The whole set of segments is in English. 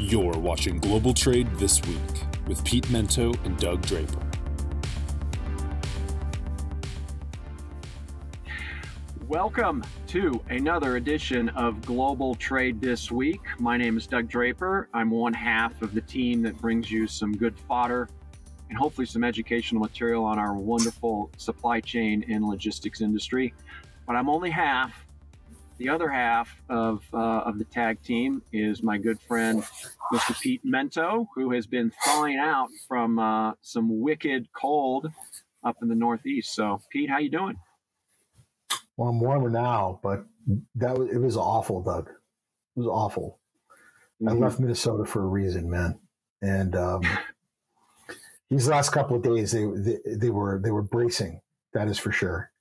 You're watching Global Trade This Week with Pete Mento and Doug Draper. Welcome to another edition of Global Trade This Week. My name is Doug Draper. I'm one half of the team that brings you some good fodder and hopefully some educational material on our wonderful supply chain and logistics industry. But I'm only half. The other half of the tag team is my good friend, Mr. Pete Mento, who has been thawing out from some wicked cold up in the Northeast. So, Pete, how you doing? Well, I'm warmer now, but it was awful, Doug. It was awful. Mm-hmm. I left Minnesota for a reason, man. And these last couple of days, they were bracing. That is for sure.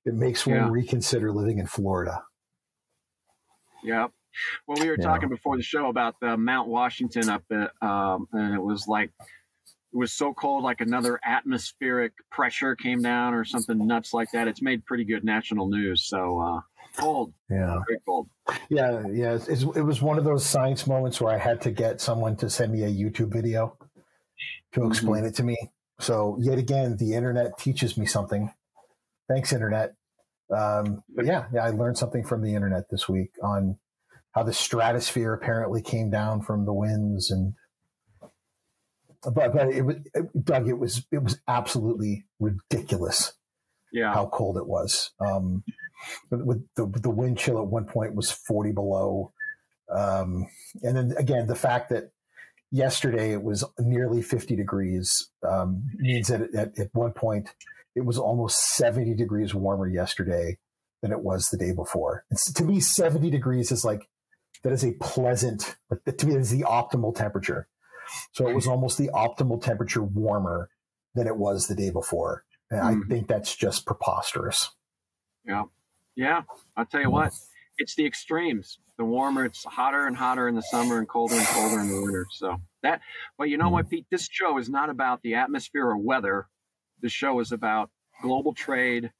It makes one reconsider living in Florida. Yeah. Well, we were talking before the show about the Mount Washington up at, and it was so cold, like another atmospheric pressure came down or something nuts like that. It's made pretty good national news. So cold. Yeah. Very cold. Yeah. Yeah. It was one of those science moments where I had to get someone to send me a YouTube video to explain it to me. So yet again, the internet teaches me something. Thanks, internet. But yeah, I learned something from the internet this week on how the stratosphere apparently came down from the winds, but Doug, it was absolutely ridiculous. Yeah, how cold it was. With the wind chill at one point was 40 below, and then again the fact that yesterday it was nearly 50 degrees means that at one point it was almost 70 degrees warmer yesterday than it was the day before. And to me, 70 degrees is that is a pleasant, to me, that is the optimal temperature. So it was almost the optimal temperature warmer than it was the day before. And I think that's just preposterous. Yeah. Yeah. I'll tell you what, it's the extremes. The warmer, it's hotter and hotter in the summer and colder in the winter. So well, you know what, Pete, this show is not about the atmosphere or weather. This show is about global trade,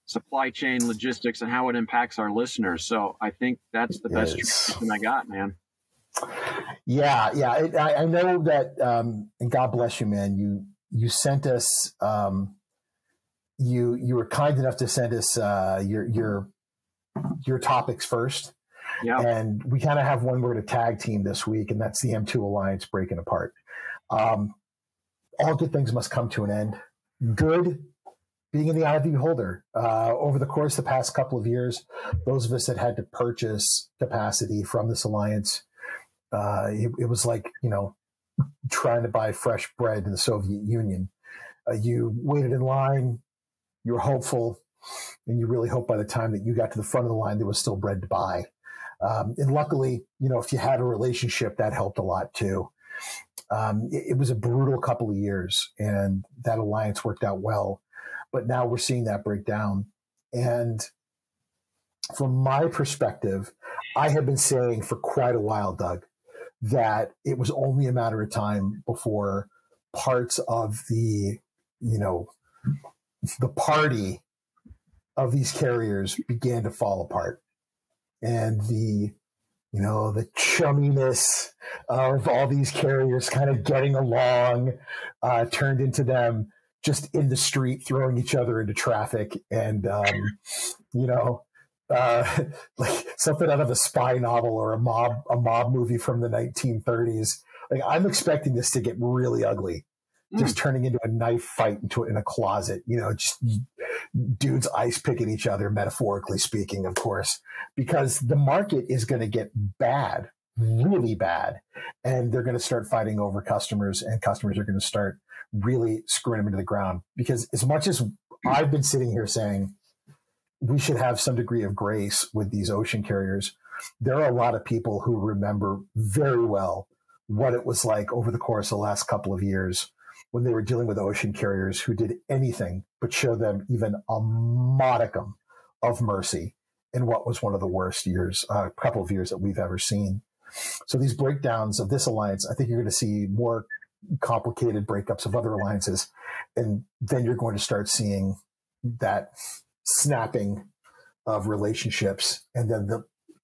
supply chain, logistics, and how it impacts our listeners. So I think that's the best transition I got, man. Yeah. I know that, and God bless you, man. You sent us. You were kind enough to send us your topics first. Yeah. And we kind of have one word, a tag team this week, and that's the M2 Alliance breaking apart. All good things must come to an end. Good being in the eye of the beholder. Over the course of the past couple of years, those of us that had to purchase capacity from this alliance, it was like, trying to buy fresh bread in the Soviet Union. You waited in line, you were hopeful, and you really hoped by the time that you got to the front of the line, there was still bread to buy. And luckily, if you had a relationship, that helped a lot too. It was a brutal couple of years, and that alliance worked out well. But now we're seeing that break down. And from my perspective, I have been saying for quite a while, Doug, that it was only a matter of time before parts of the party of these carriers began to fall apart. And the chumminess of all these carriers kind of getting along turned into them just in the street throwing each other into traffic, and like something out of a spy novel or a mob movie from the 1930s. Like, I'm expecting this to get really ugly, just turning into a knife fight in a closet. Just dudes ice picking each other, metaphorically speaking, of course, because the market is going to get bad, really bad, and they're going to start fighting over customers, and customers are going to start really screwing them into the ground. Because as much as I've been sitting here saying we should have some degree of grace with these ocean carriers, there are a lot of people who remember very well what it was like over the course of the last couple of years when they were dealing with ocean carriers who did anything but show them even a modicum of mercy in what was one of the worst years, couple of years that we've ever seen. So these breakdowns of this alliance, I think you're going to see more complicated breakups of other alliances, and then you're going to start seeing that snapping of relationships, and then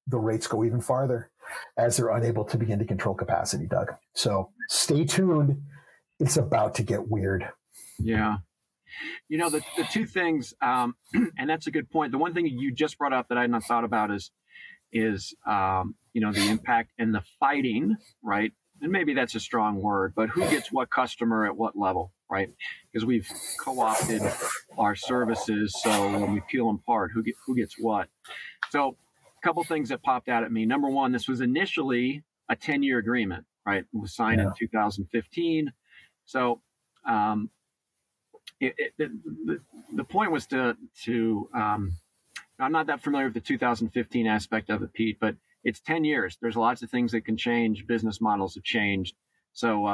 the rates go even farther. as they're unable to begin to control capacity, Doug. So stay tuned. It's about to get weird. Yeah. The two things, and that's a good point. The one thing you just brought up that I had not thought about is the impact and the fighting, right? And maybe that's a strong word, but who gets what customer at what level, right? Because we've co-opted our services, so when we peel them apart, who gets what? So a couple things that popped out at me. Number one, this was initially a 10-year agreement, right? It was signed in 2015. So the point was to I'm not that familiar with the 2015 aspect of it, Pete, but it's 10 years. There's lots of things that can change. Business models have changed. So,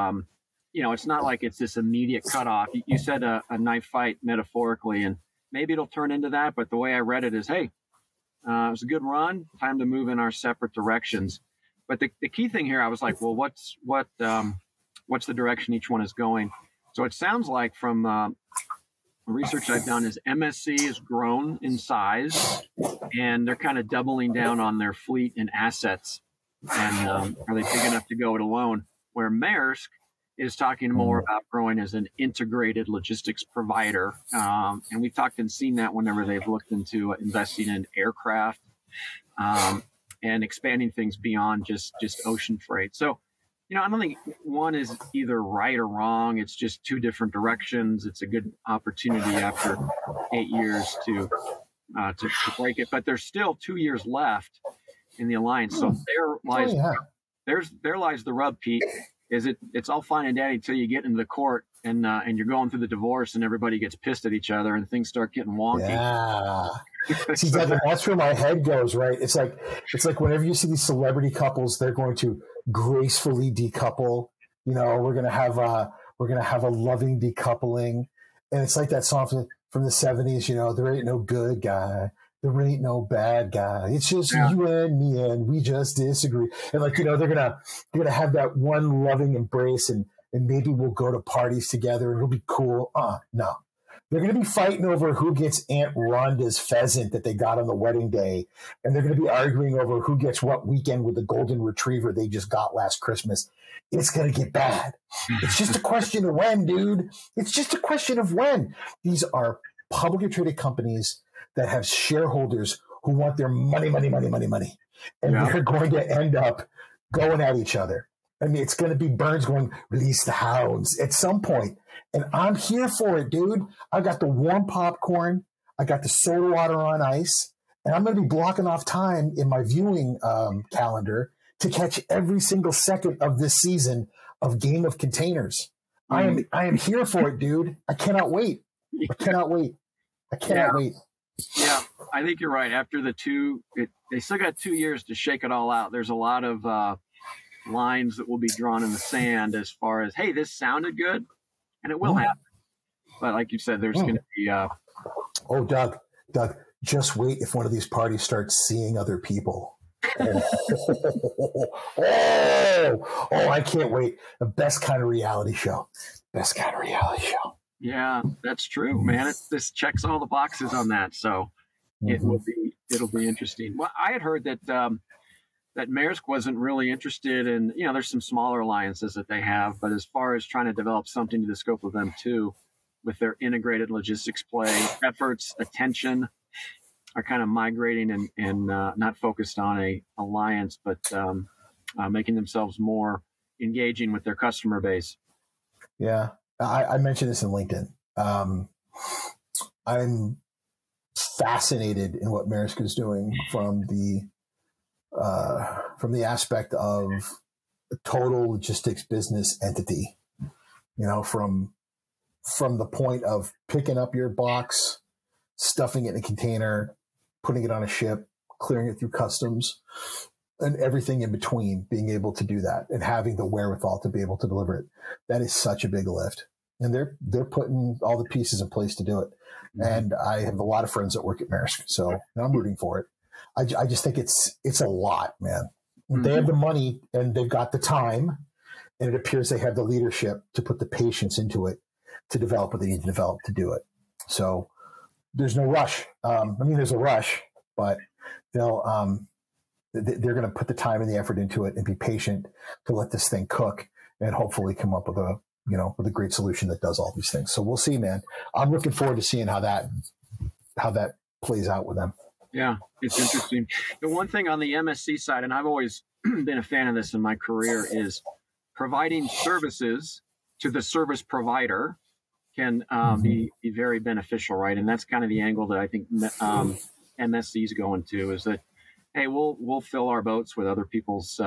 it's not like it's this immediate cutoff. You said a knife fight metaphorically, and maybe it'll turn into that. But the way I read it is, hey, it was a good run. Time to move in our separate directions. But the key thing here, I was like, well, what's the direction each one is going? So it sounds like from research I've done is MSC has grown in size, and they're kind of doubling down on their fleet and assets. And are they big enough to go it alone? Where Maersk is talking more about growing as an integrated logistics provider. And we've talked and seen that whenever they've looked into investing in aircraft and expanding things beyond just ocean freight. So, I don't think one is either right or wrong. It's just two different directions. It's a good opportunity after 8 years to break it. But there's still 2 years left in the alliance. So there lies the rub, Pete. It's all fine and dandy until you get into the court and you're going through the divorce and everybody gets pissed at each other and things start getting wonky. Yeah. See, that's where my head goes, right? It's like whenever you see these celebrity couples, they're going to gracefully decouple. We're gonna have a loving decoupling, and it's like that song from the 70s. There ain't no good guy, there ain't no bad guy. It's just you and me, and we just disagree. And they're gonna have that one loving embrace, and maybe we'll go to parties together, and it'll be cool. No. They're going to be fighting over who gets Aunt Rhonda's pheasant that they got on the wedding day. And they're going to be arguing over who gets what weekend with the golden retriever they just got last Christmas. It's going to get bad. It's just a question of when, dude. It's just a question of when. These are publicly traded companies that have shareholders who want their money. And they're going to end up going at each other. I mean, it's going to be Burns going, release the hounds at some point. And I'm here for it, dude. I got the warm popcorn. I got the soda water on ice. And I'm going to be blocking off time in my viewing calendar to catch every single second of this season of Game of Containers. I am here for it, dude. I cannot wait. I cannot wait. Yeah, I think you're right. After they still got 2 years to shake it all out. There's a lot of lines that will be drawn in the sand as far as, hey, this sounded good. And it will happen. But like you said, there's going to be... Doug, just wait if one of these parties starts seeing other people. I can't wait. The best kind of reality show. Yeah, that's true, man. This checks all the boxes on that. So it'll be interesting. Well, I had heard that that Maersk wasn't really interested in, there's some smaller alliances that they have, but as far as trying to develop something to the scope of them too, with their integrated logistics play, efforts, attention are kind of migrating and not focused on a alliance, but making themselves more engaging with their customer base. Yeah. I mentioned this in LinkedIn. I'm fascinated in what Maersk is doing from the aspect of a total logistics business entity, from the point of picking up your box, stuffing it in a container, putting it on a ship, clearing it through customs, and everything in between, being able to do that and having the wherewithal to be able to deliver it. That is such a big lift. And they're putting all the pieces in place to do it. Mm-hmm. And I have a lot of friends that work at Maersk, so I'm rooting for it. I just think it's a lot, man. Mm-hmm. They have the money and they've got the time, and it appears they have the leadership to put the patience into it to develop what they need to develop to do it. So there's no rush. There's a rush, but they'll they're going to put the time and the effort into it and be patient to let this thing cook and hopefully come up with a great solution that does all these things. So we'll see, man. I'm looking forward to seeing how that plays out with them. Yeah, it's interesting. The one thing on the MSC side, and I've always been a fan of this in my career, is providing services to the service provider can be very beneficial, right? And that's kind of the angle that I think MSC is going to, is that, hey, we'll fill our boats with other people's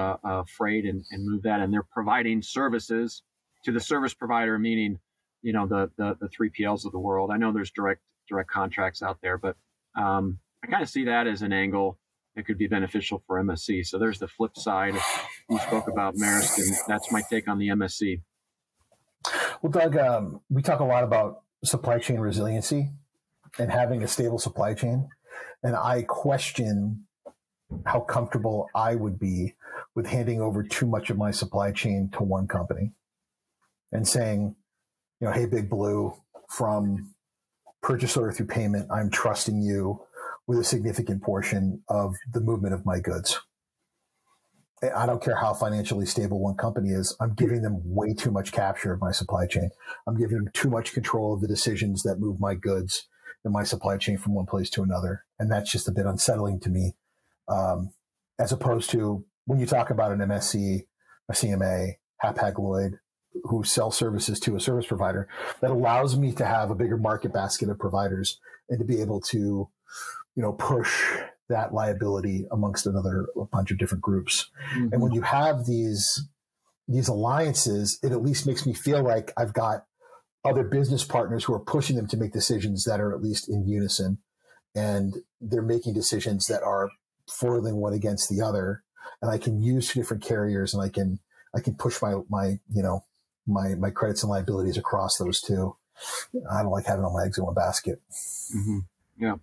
freight and move that, and they're providing services to the service provider, meaning, the 3PLs of the world. I know there's direct contracts out there, but I kind of see that as an angle that could be beneficial for MSC. So there's the flip side. You spoke about Maersk, and that's my take on the MSC. Well, Doug, we talk a lot about supply chain resiliency and having a stable supply chain. And I question how comfortable I would be with handing over too much of my supply chain to one company and saying, hey, Big Blue, from purchase order through payment, I'm trusting you with a significant portion of the movement of my goods. I don't care how financially stable one company is. I'm giving them way too much capture of my supply chain. I'm giving them too much control of the decisions that move my goods and my supply chain from one place to another. And that's just a bit unsettling to me. As opposed to when you talk about an MSC, a CMA, Hapag-Lloyd, who sell services to a service provider, that allows me to have a bigger market basket of providers and to be able to, push that liability amongst a bunch of different groups. Mm-hmm. And when you have these alliances, it at least makes me feel like I've got other business partners who are pushing them to make decisions that are at least in unison, and they're making decisions that are foiling one against the other. And I can use two different carriers, and I can push my credits and liabilities across those two. I don't like having all my eggs in one basket. Mm-hmm. Yeah.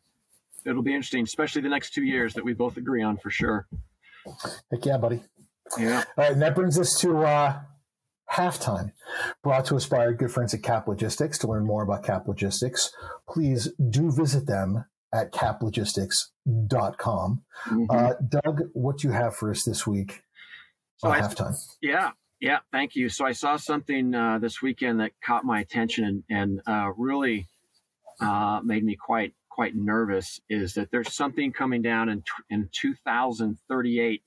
It'll be interesting, especially the next 2 years that we both agree on, for sure. Heck yeah, buddy. Yeah. All right. And that brings us to halftime, brought to us by our good friends at Cap Logistics. To learn more about Cap Logistics, please do visit them at caplogistics.com. Mm-hmm. Doug, what do you have for us this week on halftime? Yeah. Thank you. So I saw something this weekend that caught my attention and really made me quite nervous. Is that there's something coming down in 2038.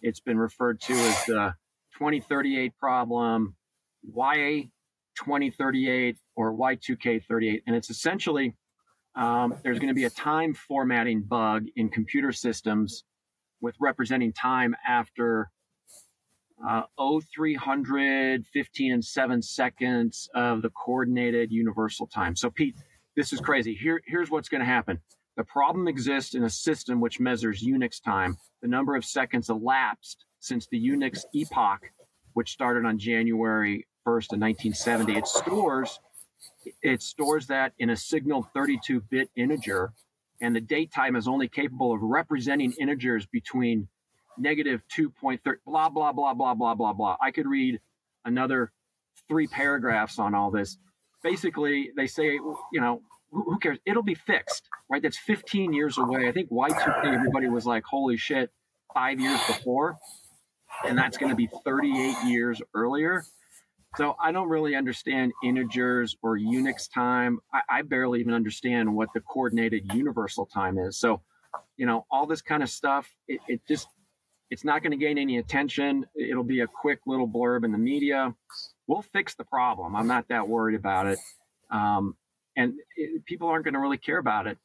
It's been referred to as the 2038 problem, Y2038 or Y2K38. And it's essentially, there's going to be a time formatting bug in computer systems with representing time after 0315 and 7 seconds of the coordinated universal time. So Pete, this is crazy. Here's what's going to happen. The problem exists in a system which measures Unix time, the number of seconds elapsed since the Unix epoch, which started on January 1st of 1970. It stores that in a signal 32-bit integer, and the date time is only capable of representing integers between negative 2.3, blah, blah, blah, blah, blah, blah, blah. I could read another 3 paragraphs on all this. Basically, they say, who cares? It'll be fixed, right? That's 15 years away. I think Y2K, everybody was like, holy shit, 5 years before. And that's going to be 38 years earlier. So I don't really understand integers or Unix time. I barely even understand what the coordinated universal time is. So, all this kind of stuff, it's not going to gain any attention. It'll be a quick little blurb in the media. We'll fix the problem. I'm not that worried about it. People aren't going to really care about it.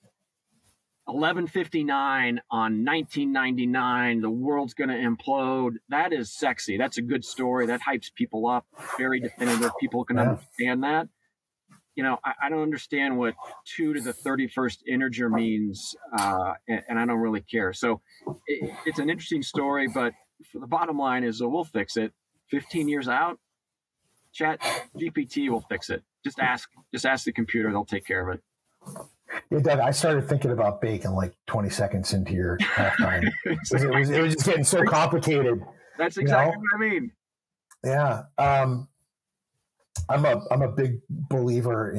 11:59 on 1999, the world's going to implode. That is sexy. That's a good story. That hypes people up. Very definitive. People can understand that. I don't understand what 2 to the 31st integer means, and I don't really care. So it's an interesting story, but for the bottom line is we'll fix it. 15 years out, Chat GPT will fix it. Just ask the computer; they'll take care of it. Yeah, Doug, I started thinking about bacon like 20 seconds into your halftime. It was just getting so complicated. That's exactly what I mean. Yeah. I'm a big believer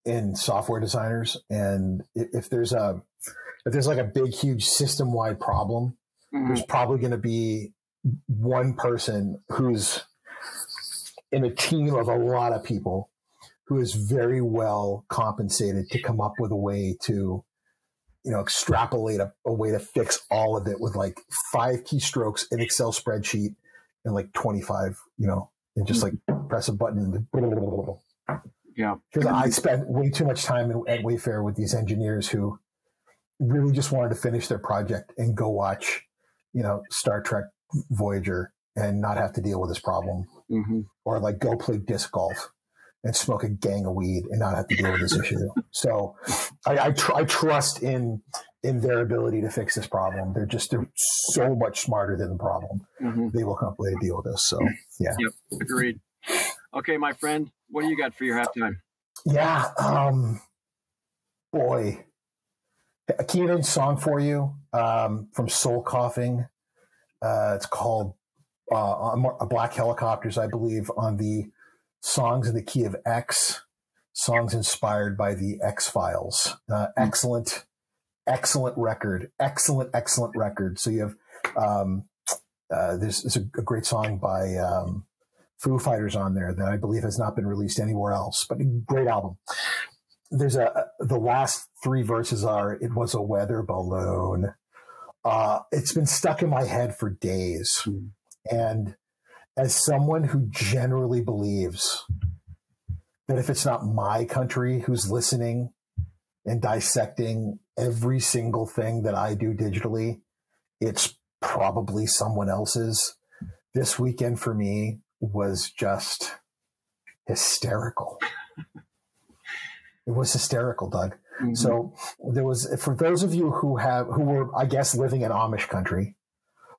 in software designers, and if there's a if there's like a big, huge system-wide problem, there's probably going to be one person who's in a team of a lot of people who is very well compensated to come up with a way to, extrapolate a way to fix all of it with like 5 keystrokes in Excel spreadsheet and like 25, and just like press a button. Yeah. Because I spent way too much time at Wayfair with these engineers who really just wanted to finish their project and go watch, Star Trek Voyager and not have to deal with this problem, or like go play disc golf and smoke a gang of weed and not have to deal with this issue. So I trust in their ability to fix this problem. They're so much smarter than the problem. They will come up with a way to deal with this. So yeah. Yep. Agreed. Okay, my friend, what do you got for your halftime? Yeah. Boy, a Keenan song for you, from Soul Coughing. It's called, Black Helicopters, I believe, on the Songs in the Key of X, songs inspired by the X-Files. Excellent record. Excellent record. So you have, there's a great song by Foo Fighters on there that I believe has not been released anywhere else, but a great album. There's the last 3 verses are, "It was a weather balloon." It's been stuck in my head for days. And as someone who generally believes that if it's not my country who's listening and dissecting every single thing that I do digitally, it's probably someone else's. This weekend for me was just hysterical. It was hysterical, Doug. So there was, for those of you who were, I guess, living in Amish country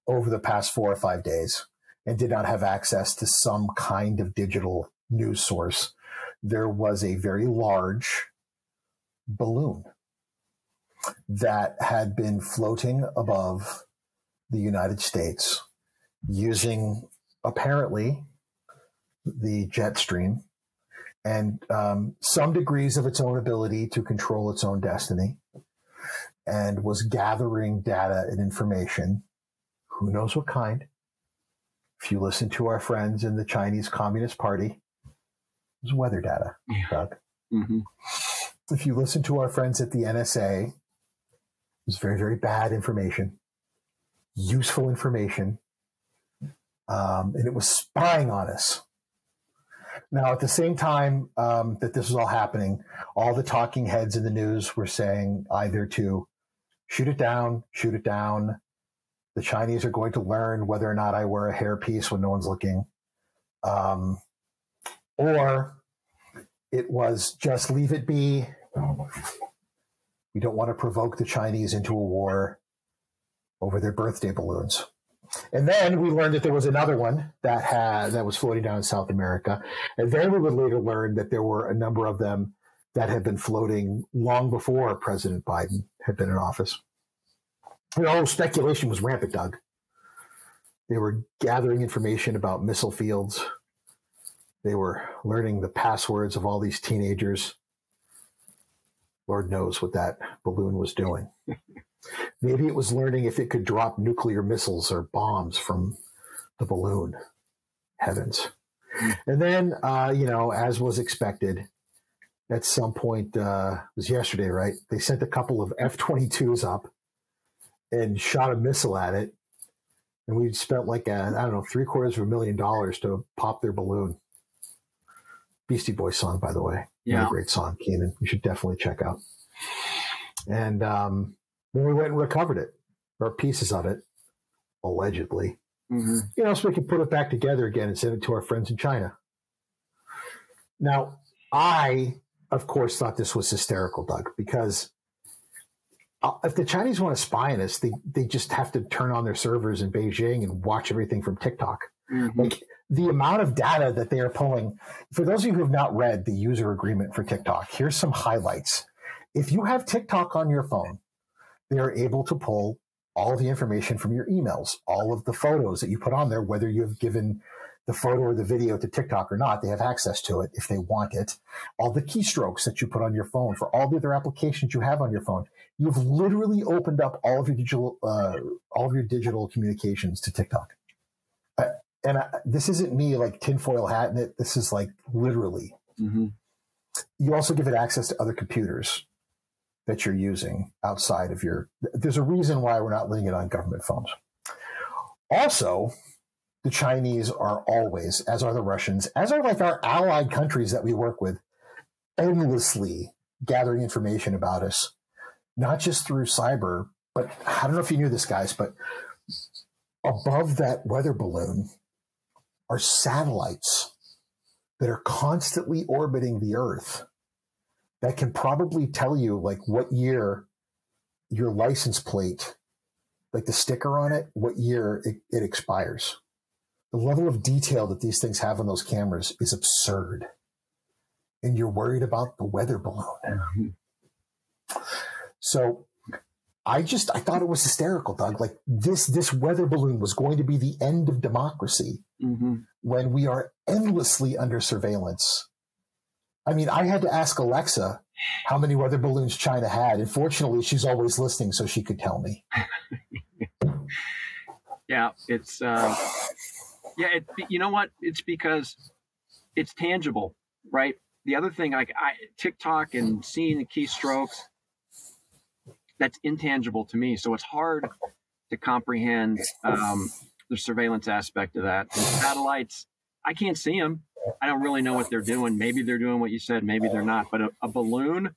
over the past 4 or 5 days and did not have access to some kind of digital news source, there was a very large balloon that had been floating above the United States using apparently the jet stream and some degrees of its own ability to control its own destiny, and was gathering data and information, who knows what kind. If you listen to our friends in the Chinese Communist Party, it was weather data, Doug. If you listen to our friends at the NSA, it was very, very bad information, useful information, and it was spying on us. Now, at the same time that this was all happening, all the talking heads in the news were saying either to shoot it down, the Chinese are going to learn whether or not I wear a hairpiece when no one's looking, or it was just leave it be. We don't want to provoke the Chinese into a war over their birthday balloons. And then we learned that there was another one that was floating down in South America. And then we would later learn that there were a number of them that had been floating long before President Biden had been in office. Speculation was rampant, Doug. They were gathering information about missile fields. They were learning the passwords of all these teenagers. Lord knows what that balloon was doing. Maybe it was learning if it could drop nuclear missiles or bombs from the balloon. Heavens. And then, as was expected, at some point, it was yesterday, right? They sent a couple of F-22s up and shot a missile at it. And we spent like $750,000 to pop their balloon. Beastie Boys song, by the way. Yeah. A great song, Keenan. You should definitely check out. And then we went and recovered it, or pieces of it, allegedly. So we could put it back together again and send it to our friends in China. Now, I, of course, thought this was hysterical, Doug, because if the Chinese want to spy on us, they just have to turn on their servers in Beijing and watch everything from TikTok. Like the amount of data that they are pulling. For those of you who have not read the user agreement for TikTok, here's some highlights. If you have TikTok on your phone, they are able to pull all the information from your emails, all of the photos that you put on there, whether you have given the photo or the video to TikTok or not, they have access to it if they want it. All the keystrokes that you put on your phone for all the other applications you have on your phone, You've literally opened up all of your digital communications to TikTok. This isn't me like tinfoil hatting it. This is like literally. Mm-hmm. You also give it access to other computers that you're using outside of your. There's a reason why we're not letting it on government phones. Also, the Chinese are always, as are the Russians, as are like our allied countries that we work with, endlessly gathering information about us, not just through cyber, but I don't know if you knew this, guys, but above that weather balloon are satellites that are constantly orbiting the Earth that can probably tell you like what year your license plate, like the sticker on it, what year it expires. The level of detail that these things have on those cameras is absurd. And you're worried about the weather balloon. Mm-hmm. So I thought it was hysterical, Doug. Like this weather balloon was going to be the end of democracy mm-hmm. when we are endlessly under surveillance. I mean, I had to ask Alexa how many weather balloons China had. And fortunately, she's always listening, so she could tell me. Yeah, it's you know what? It's because it's tangible, right? The other thing, like TikTok and seeing the keystrokes, that's intangible to me. So it's hard to comprehend the surveillance aspect of that. And satellites, I can't see them. I don't really know what they're doing. Maybe they're doing what you said. Maybe they're not. But a balloon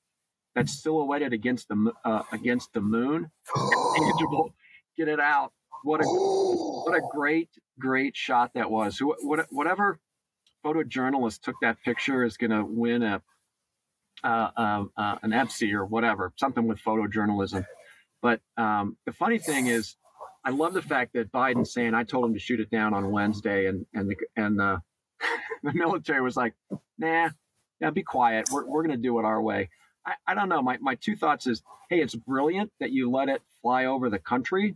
that's silhouetted against the moon, tangible. Get it out. What a great shot that was. Whatever photojournalist took that picture is going to win an EPSI or whatever, something with photojournalism. But the funny thing is, I love the fact that Biden's saying, I told him to shoot it down on Wednesday, and the military was like, nah, be quiet. We're going to do it our way. I don't know. My two thoughts is, hey, it's brilliant that you let it fly over the country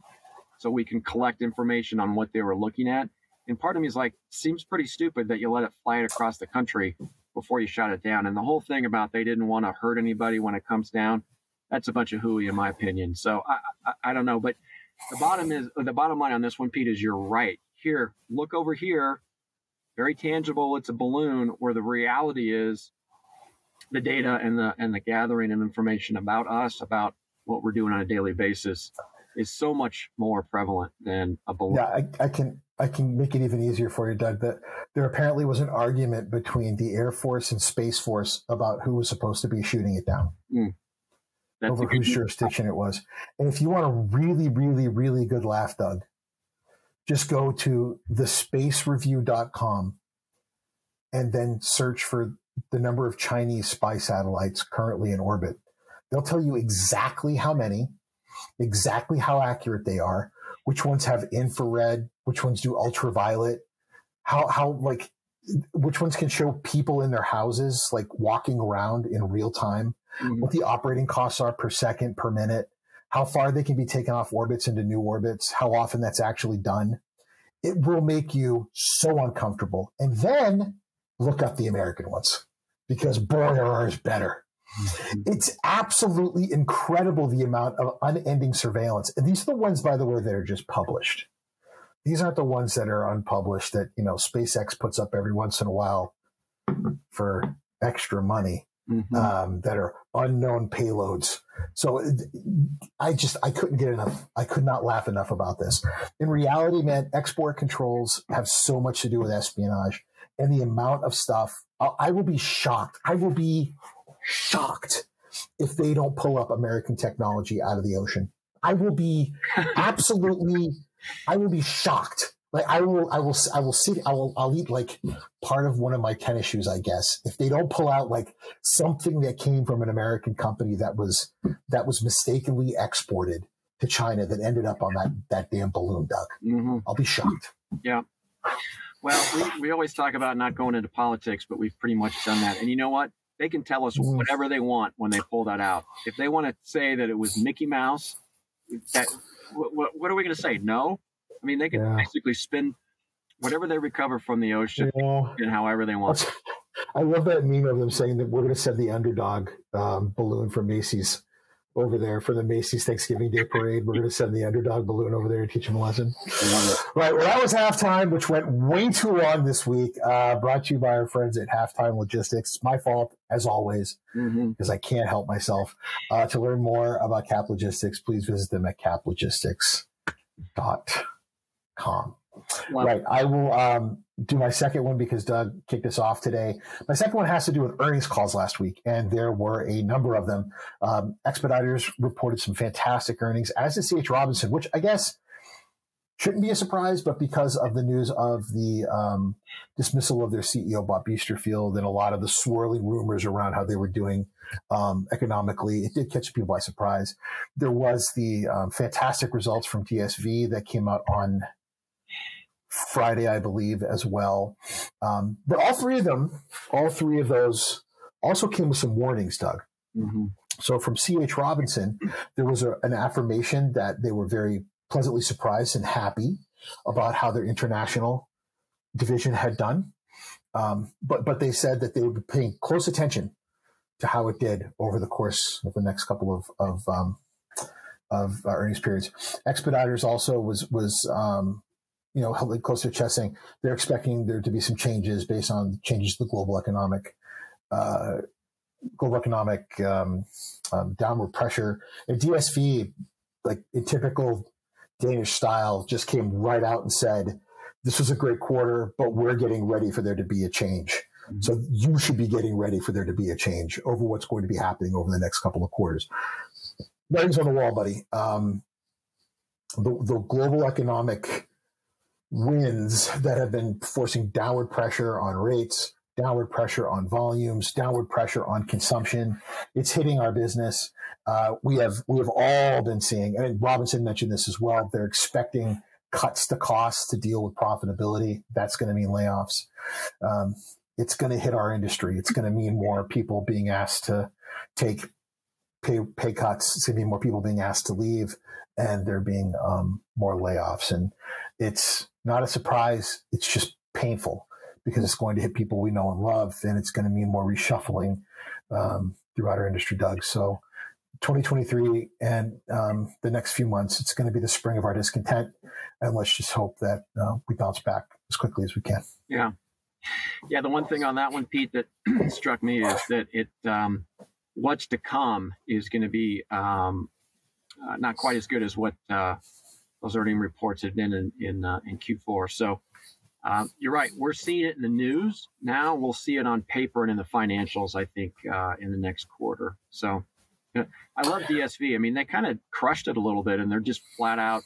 so we can collect information on what they were looking at. And part of me is like, seems pretty stupid that you let it fly it across the country before you shot it down. And the whole thing about they didn't want to hurt anybody when it comes down, that's a bunch of hooey in my opinion. So I don't know. But the bottom line on this one, Pete, is you're right. Here, look over here. Very tangible. It's a balloon, where the reality is the data and the gathering of information about us, about what we're doing on a daily basis, is so much more prevalent than a balloon. Yeah, I can make it even easier for you, Doug. That there apparently was an argument between the Air Force and Space Force about who was supposed to be shooting it down, over whose jurisdiction it was. And if you want a really, really, really good laugh, Doug, just go to thespacereview.com and then search for the number of Chinese spy satellites currently in orbit. They'll tell you exactly how many, exactly how accurate they are, which ones have infrared, which ones do ultraviolet, which ones can show people in their houses, like walking around in real time, what the operating costs are per second, per minute, how far they can be taken off orbits into new orbits, how often that's actually done. It will make you so uncomfortable. And then look up the American ones, because boy, are ours better. It's absolutely incredible, the amount of unending surveillance. And these are the ones, by the way, that are just published. These aren't the ones that are unpublished that, SpaceX puts up every once in a while for extra money, that are unknown payloads. So I couldn't get enough. I could not laugh enough about this. In reality, man, export controls have so much to do with espionage, and the amount of stuff. I will be shocked. I will be shocked if they don't pull up American technology out of the ocean. I will be shocked. Like I'll eat like part of one of my tennis shoes, I guess, if they don't pull out like something that came from an American company that was mistakenly exported to China that ended up on that damn balloon, Doug. I'll be shocked. Yeah. Well, we always talk about not going into politics, but we've pretty much done that. And you know what? They can tell us whatever they want when they pull that out. If they want to say that it was Mickey Mouse, what are we going to say? No? I mean, they can basically spin whatever they recover from the ocean and however they want. I love that meme of them saying that we're going to send the underdog balloon from Macy's over there for the Macy's Thanksgiving Day Parade. We're going to send the underdog balloon over there to teach them a lesson. Right. Well, that was halftime, which went way too long this week. Brought to you by our friends at Halftime Logistics. It's my fault, as always, because I can't help myself. To learn more about Cap Logistics, please visit them at caplogistics.com. Wow. Right. I will do my second one because Doug kicked us off today. My second one has to do with earnings calls last week, and there were a number of them. Expeditors reported some fantastic earnings, as did C.H. Robinson, which I guess shouldn't be a surprise, but because of the news of the dismissal of their CEO, Bob Biesterfield, and a lot of the swirling rumors around how they were doing economically, it did catch people by surprise. There was the fantastic results from DSV that came out on Friday, I believe, as well. But all three of those also came with some warnings, Doug. So from C.H. Robinson, there was an affirmation that they were very pleasantly surprised and happy about how their international division had done. But they said that they would be paying close attention to how it did over the course of the next couple of earnings periods. Expeditors also was held close to their chest, saying they're expecting there to be some changes based on changes to the global economic downward pressure. And DSV, like in typical Danish style, just came right out and said, this was a great quarter, but we're getting ready for there to be a change. So you should be getting ready for there to be a change over what's going to be happening over the next couple of quarters. Writing's on the wall, buddy. The global economic winds that have been forcing downward pressure on rates, downward pressure on volumes, downward pressure on consumption. It's hitting our business. We have all been seeing, and Robinson mentioned this as well, they're expecting cuts to costs to deal with profitability. That's going to mean layoffs. It's going to hit our industry. It's going to mean more people being asked to take pay cuts. It's going to be more people being asked to leave, and there being more layoffs. And it's not a surprise. It's just painful because it's going to hit people we know and love, and it's going to mean more reshuffling throughout our industry, Doug. So 2023 and the next few months, it's going to be the spring of our discontent. And let's just hope that we bounce back as quickly as we can. Yeah. Yeah. The one thing on that one, Pete, that struck me is that what's to come is going to be not quite as good as what those earnings reports had been in Q4. So you're right. We're seeing it in the news. Now we'll see it on paper and in the financials, I think, in the next quarter. So I love DSV. I mean, they kind of crushed it a little bit, and they're just flat out.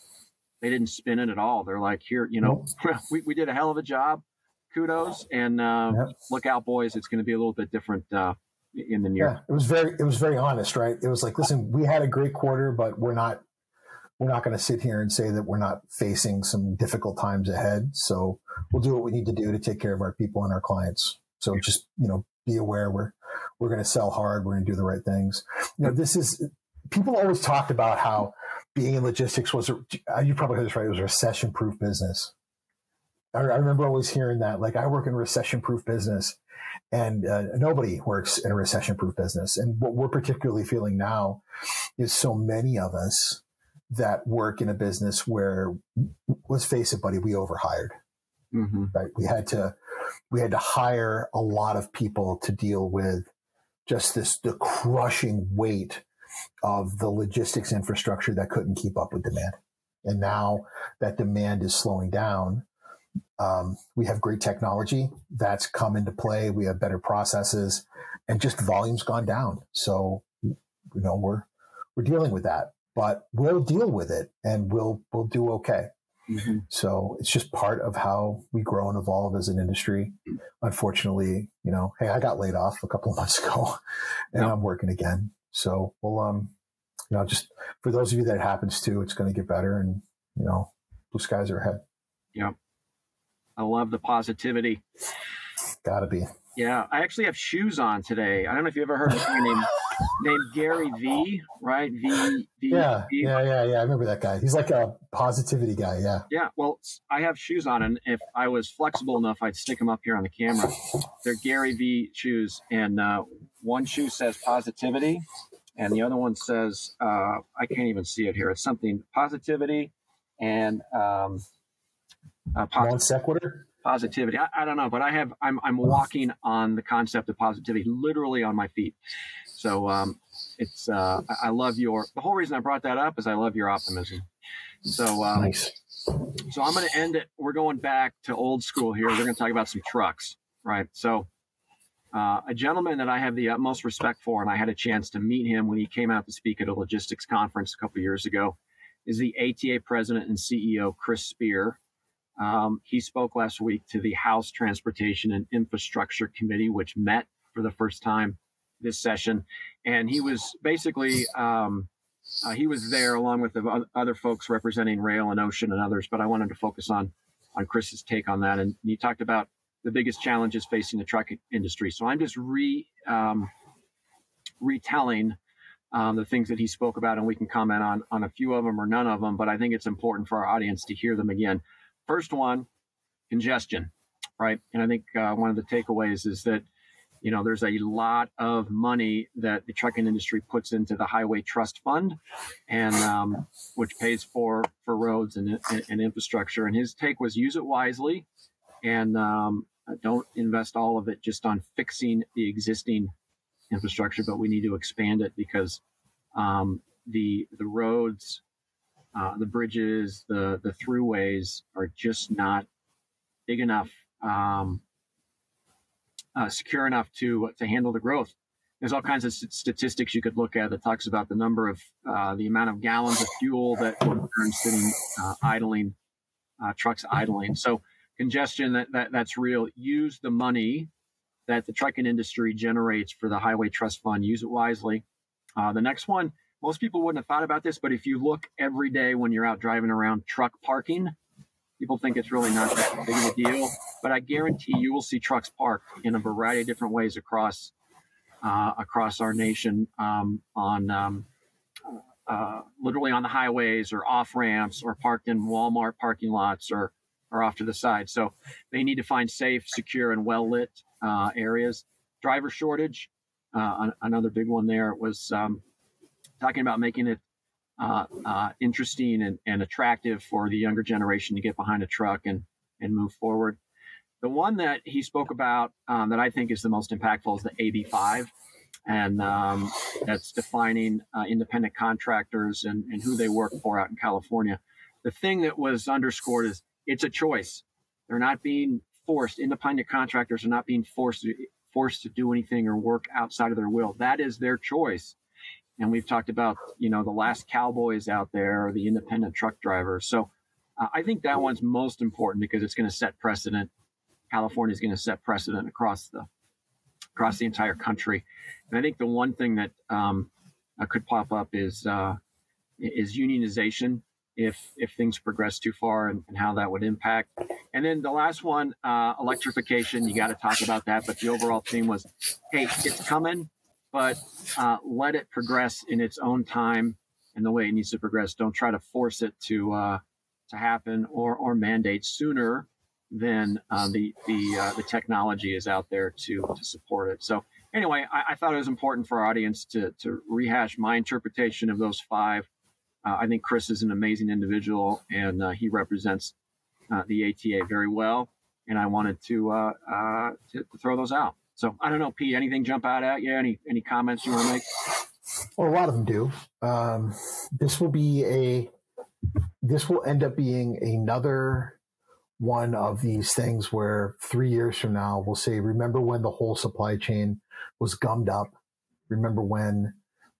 They didn't spin it at all. They're like, here, we did a hell of a job. Kudos. And look out, boys. It's going to be a little bit different in the near. Yeah, it was very honest, right? It was like, listen, we had a great quarter, but we're not going to sit here and say that we're not facing some difficult times ahead. So we'll do what we need to do to take care of our people and our clients. So just, be aware we're going to sell hard. We're going to do the right things. People always talked about how being in logistics you probably heard this right. It was a recession-proof business. I remember always hearing that, like, I work in a recession-proof business, and nobody works in a recession-proof business. And what we're particularly feeling now is so many of us that work in a business where, let's face it, buddy, we overhired. Right? We had to hire a lot of people to deal with just the crushing weight of the logistics infrastructure that couldn't keep up with demand. And now that demand is slowing down, we have great technology that's come into play. We have better processes, and just volume's gone down. So, we're dealing with that, but we'll deal with it, and we'll do okay. So it's just part of how we grow and evolve as an industry. Unfortunately, hey, I got laid off a couple of months ago, and I'm working again. So we'll, just for those of you that it happens to, it's going to get better, and blue skies are ahead. Yeah, I love the positivity. Gotta be. Yeah, I actually have shoes on today. I don't know if you ever heard of a guy named Gary V, right? V. Yeah. I remember that guy. He's like a positivity guy. Yeah. Yeah. Well, I have shoes on, and if I was flexible enough, I'd stick them up here on the camera. They're Gary V shoes, and one shoe says positivity, And the other one says, I can't even see it here. It's something positivity and Non sequitur. Positivity. I don't know, but I'm walking on the concept of positivity, literally on my feet. So I love the whole reason I brought that up is I love your optimism. So nice. So I'm going to end it. We're going back to old school here. We're going to talk about some trucks, right? So a gentleman that I have the utmost respect for, and I had a chance to meet him when he came out to speak at a logistics conference a couple of years ago, is the ATA president and CEO, Chris Spear. He spoke last week to the House Transportation and Infrastructure Committee, which met for the first time this session. And he was basically, he was there along with the other folks representing rail and ocean and others, but I wanted to focus on Chris's take on that. And he talked about the biggest challenges facing the truck industry. So I'm just retelling the things that he spoke about, and we can comment on a few of them or none of them, but I think it's important for our audience to hear them again. First one, congestion, right? And I think one of the takeaways is that, there's a lot of money that the trucking industry puts into the Highway Trust Fund, and which pays for roads and infrastructure. And his take was use it wisely, and don't invest all of it just on fixing the existing infrastructure, but we need to expand it because the roads, the bridges, the throughways are just not big enough, secure enough to handle the growth. There's all kinds of statistics you could look at that talks about the number of the amount of gallons of fuel that are sitting idling, trucks idling. So congestion, that's real. Use the money that the trucking industry generates for the Highway Trust Fund. Use it wisely. The next one, most people wouldn't have thought about this, but if you look every day when you're out driving around, truck parking, people think it's really not that big of a deal. But I guarantee you will see trucks parked in a variety of different ways across our nation, literally on the highways or off ramps or parked in Walmart parking lots or off to the side. So they need to find safe, secure, and well-lit areas. Driver shortage, another big one there was talking about making it interesting and attractive for the younger generation to get behind a truck and move forward. The one that he spoke about that I think is the most impactful is the AB5, and that's defining independent contractors and who they work for out in California. The thing that was underscored is it's a choice. They're not being forced. Independent contractors are not being forced to do anything or work outside of their will. That is their choice. And we've talked about, the last cowboys out there, or the independent truck drivers. So I think that one's most important because it's going to set precedent. California is going to set precedent across the entire country. And I think the one thing that could pop up is unionization if things progress too far and how that would impact. And then the last one, electrification. You got to talk about that. But the overall theme was, hey, it's coming, but let it progress in its own time and the way it needs to progress. Don't try to force it to happen or mandate sooner than the technology is out there to support it. So anyway, I thought it was important for our audience to rehash my interpretation of those five. I think Chris is an amazing individual, and he represents the ATA very well. And I wanted to throw those out. So I don't know, Pete, anything jump out at you? Any comments you want to make? Well, a lot of them do. This will end up being another one of these things where 3 years from now, we'll say, remember when the whole supply chain was gummed up? Remember when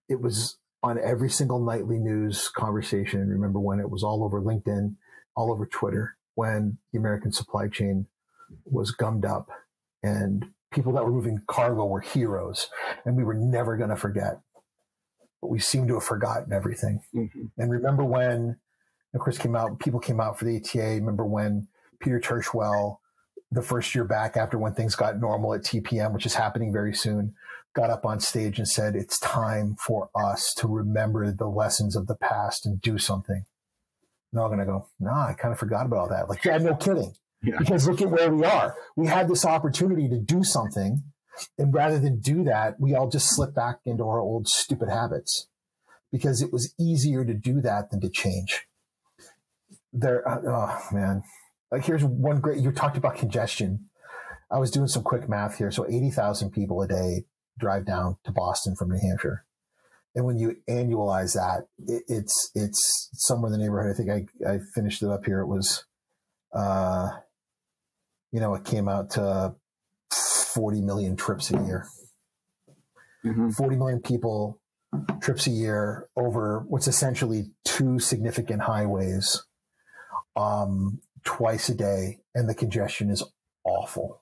it was on every single nightly news conversation? Remember when it was all over LinkedIn, all over Twitter, when the American supply chain was gummed up and people that were moving cargo were heroes, and we were never going to forget. But we seem to have forgotten everything. Mm-hmm. And remember when Chris came out, people came out for the ATA. Remember when Peter Tershwell, the first year back after when things got normal at TPM, which is happening very soon, got up on stage and said, it's time for us to remember the lessons of the past and do something. And they're all going to go, nah, I kind of forgot about all that. Like, yeah, no kidding. Yeah. Because look at where we are. We had this opportunity to do something And rather than do that, we all just slip back into our old stupid habits because it was easier to do that than to change. Oh man. Like here's one great, you talked about congestion. I was doing some quick math here. So 80,000 people a day drive down to Boston from New Hampshire. And when you annualize that, it's somewhere in the neighborhood. I think I finished it up here. It was, it came out to 40 million trips a year. 40 million people trips a year over what's essentially 2 significant highways, twice a day. And the congestion is awful.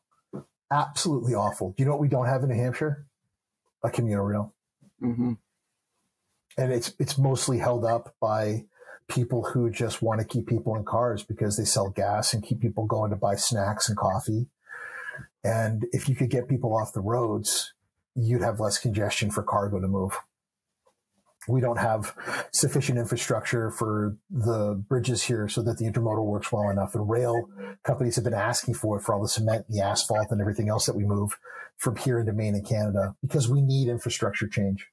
Absolutely awful. Do you know what we don't have in New Hampshire? A commuter rail. And it's mostly held up by people who just want to keep people in cars because they sell gas and keep people going to buy snacks and coffee. And if you could get people off the roads, you'd have less congestion for cargo to move. We don't have sufficient infrastructure for the bridges here so that the intermodal works well enough. And rail companies have been asking for it for all the cement, the asphalt, and everything else that we move from here into Maine and Canada because we need infrastructure change.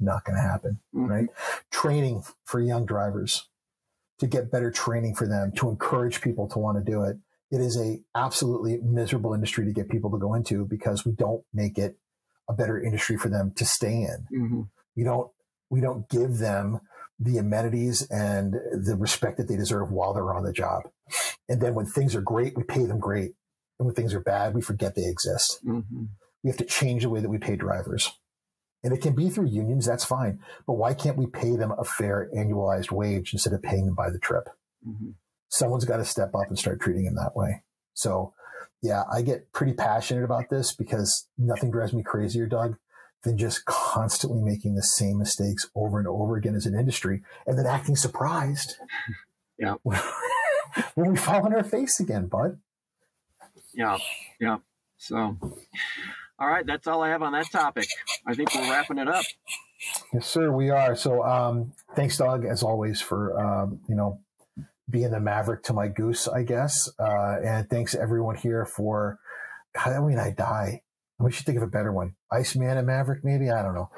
Not going to happen, right? Training for young drivers, to get better training for them, to encourage people to want to do it. It is a absolutely miserable industry to get people to go into because we don't make it a better industry for them to stay in. We don't give them the amenities and the respect that they deserve while they're on the job. And then when things are great, we pay them great. And when things are bad, we forget they exist. We have to change the way that we pay drivers. And it can be through unions, that's fine. But why can't we pay them a fair annualized wage instead of paying them by the trip? Someone's got to step up and start treating them that way. So, yeah, I get pretty passionate about this because nothing drives me crazier, Doug, than just constantly making the same mistakes over and over again as an industry and then acting surprised when we fall on our face again, bud. Yeah. So... all right, that's all I have on that topic. I think we're wrapping it up. Yes, sir, we are. So thanks, Doug, as always, for, being the maverick to my goose, I guess. And thanks, everyone here for, God, I die. We should think of a better one. Iceman and Maverick, maybe? I don't know.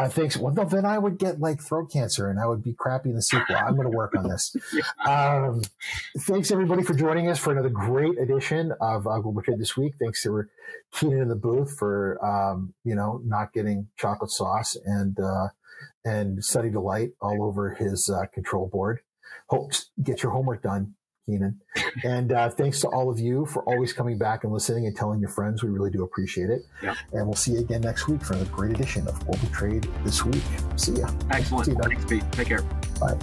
Thanks. Well, no, then I would get throat cancer and I would be crappy in the sequel. I'm going to work on this. Thanks, everybody, for joining us for another great edition of Global Trade This Week. Thanks to Keenan in the booth for, not getting chocolate sauce and Sunny Delight all over his control board. Hope get your homework done, Keenan. And thanks to all of you for always coming back and listening and telling your friends. We really do appreciate it. Yeah. And we'll see you again next week for another great edition of Global Trade This Week. See ya. Excellent. See you, Doug. Thanks, Pete. Take care. Bye.